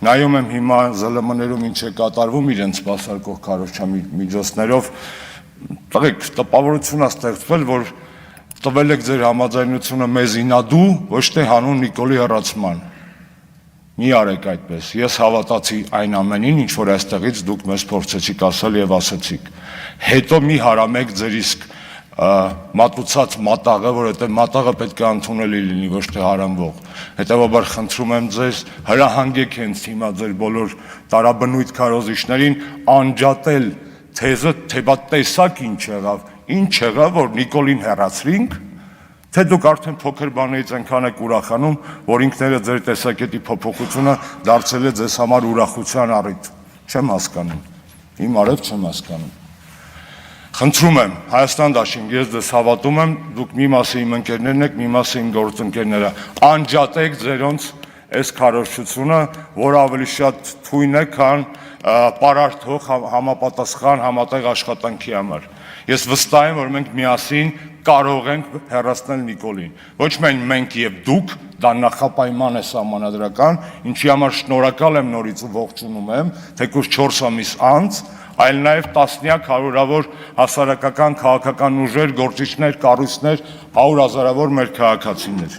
նայում եմ հիմա ԶԼՄ-ներում ինչ է կատարվում իրենց սպասարկող քարոզչամիջոցներով, տղեկ, տպավորություն է ստեղծվել, որ տվել եք ձեր համաձայնությունը մեզ ինադու, ոչ թե հանուն Նիկոլի հեռացման։ Մի արեք այդպես, ես հավատացի այն ամենին, ինչ որ այստեղից դուք մեզ փորձեցիք ասել եւ ասեցիք։ Հետո մի հարամեք ձեր իսկ մատուցած մատաղը, որովհետեւ մատաղը պետք է ընդունելի լինի, ոչ թե հարամվող։ Հետևաբար խնդրում եմ ձեզ, հրահանգեք հենց հիմա ձեր բոլոր տարաբնույթ քարոզիչներին անջատել թեզը, թե բա տեսակ ինչ եղավ, որ Նիկոլին հեռացրինք, թե դուք արդեն փոքր բաներից այնքան եք ուրախանում, որ ինքները ձեր տեսակետի փոփոխությունը դարձել է ձեզ համար ուրախության առիթ։ Չեմ հասկանում։ Իմ արև չեմ հասկանում։ Խնդրում եմ, Հայաստան դաշինք, ես ձեզ հավատում եմ, դուք մի մասը իմ ընկերներն եք, մի մասը իմ գործընկերները, անջատեք ձերոնց այս քարոզչությունը, որ ավելի շատ թույն է, քան պարարտ համապատասխան համատեղ աշխատանքի համար։ Ես վստահ եմ, որ մենք միասին կարող ենք հեռացնել Նիկոլին։ Ոչ միայն մենք եւ դուք, դա նախապայման է սահմանադրական, ինչի համար շնորհակալ եմ նորից ու ողջունում եմ, թեկուզ 4 ամիս անց, այլ նաեւ տասնյակ հարյուրավոր հասարակական քաղաքական ուժեր, գործիչներ, կառույցներ, 100 հազարավոր մեր քաղաքացիներ։